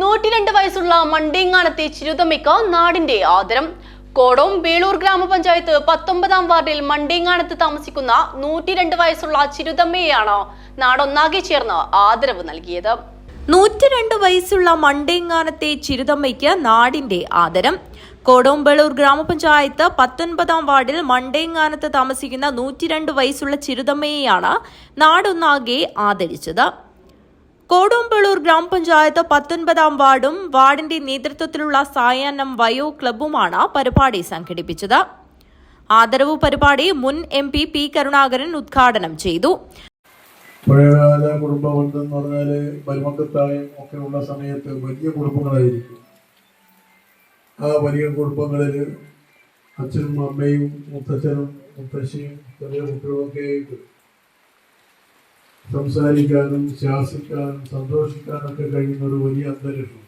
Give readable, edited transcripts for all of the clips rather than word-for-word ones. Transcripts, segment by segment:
102 വയസ്സുള്ള മണ്ടേങ്ങാനത്തെ ചിരുതമ്മയ്ക്ക് നാടിന്റെ ആദരം. കോടോം വേളൂർ ഗ്രാമപഞ്ചായത്ത് 19-ാം വാർഡിൽ മണ്ടേങ്ങാനത്ത് താമസിക്കുന്ന 102 വയസ്സുള്ള ചിരുതമ്മയെയാണ് നാടൊന്നാകെ ചേർന്ന് ആദരവ് നൽകിയത്. 102 വയസ്സുള്ള മണ്ടേങ്ങാനത്തെ ചിരുതമ്മയ്ക്ക് നാടിന്റെ ആദരം. കോടോം വേളൂർ ഗ്രാമപഞ്ചായത്ത് 19-ാം വാർഡിൽ മണ്ടേങ്ങാനത്ത് താമസിക്കുന്ന 102 വയസ്സുള്ള ചിരുതമ്മയെയാണ് നാടൊന്നാകെ ആദരിച്ചത്. കോടോം വേളൂർ ഗ്രാമപഞ്ചായത്ത് 19-ാം വാർഡും വാർഡിന്റെ നേതൃത്വത്തിലുള്ള സായാഹ്നം വയോ ക്ലബ്ബുമാണ് പരിപാടി സംഘടിപ്പിച്ചത്. ആദരവ് പരിപാടി മുൻ MP പി കരുണാകരൻ ഉദ്ഘാടനം ചെയ്തു. പഴയകാല കുടുംബബന്ധം എന്ന് പറഞ്ഞാല് മരുമക്കത്തായും ഒക്കെ ഉള്ള സമയത്ത് വലിയ കുടുംബങ്ങളായിരിക്കും. ആ വലിയ കുടുംബങ്ങളിൽ അച്ഛനും അമ്മയും മുത്തച്ഛനും മുത്തശ്ശിയും ചെറിയ കുട്ടികളൊക്കെ സംസാരിക്കാനും ശാസിക്കാനും സന്തോഷിക്കാനൊക്കെ കഴിയുന്ന ഒരു വലിയ അന്തരീക്ഷം.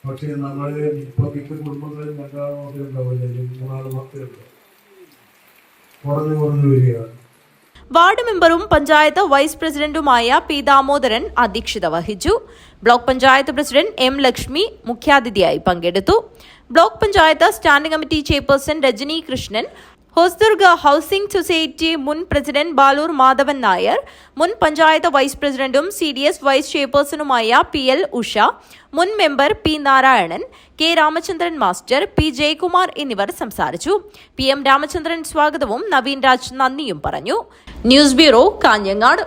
പക്ഷേ നമ്മളെ ഇപ്പൊ മിക്ക കുടുംബങ്ങളിൽ രണ്ടാമൊക്കെ ഉണ്ടാവില്ല, 3-4 മക്കളുണ്ട്, കുറഞ്ഞു വരികയാണ്. വാർഡ് മെമ്പറും പഞ്ചായത്ത് വൈസ് പ്രസിഡന്റുമായ പി ദാമോദരൻ അധ്യക്ഷത വഹിച്ചു. Block panchayat president M Lakshmi മുഖ്യാതിഥിയായി പങ്കെടുത്തു. Block panchayat standing committee chairperson Rajani Krishnan, Hosdurg housing society മുൻ പ്രസിഡന്റ് ബാലൂർ മാധവൻ നായർ, മുൻ പഞ്ചായത്ത് വൈസ് പ്രസിഡന്റും CDS വൈസ് ചെയർപേഴ്സണുമായ PL ഉഷ, മുൻ member P Narayanan, K Ramachandran master, P Jayakumar എന്നിവർ സംസാരിച്ചു. PM രാമചന്ദ്രൻ സ്വാഗതവും നവീൻ രാജ് നന്ദിയും പറഞ്ഞു. News bureau, Kanhangad.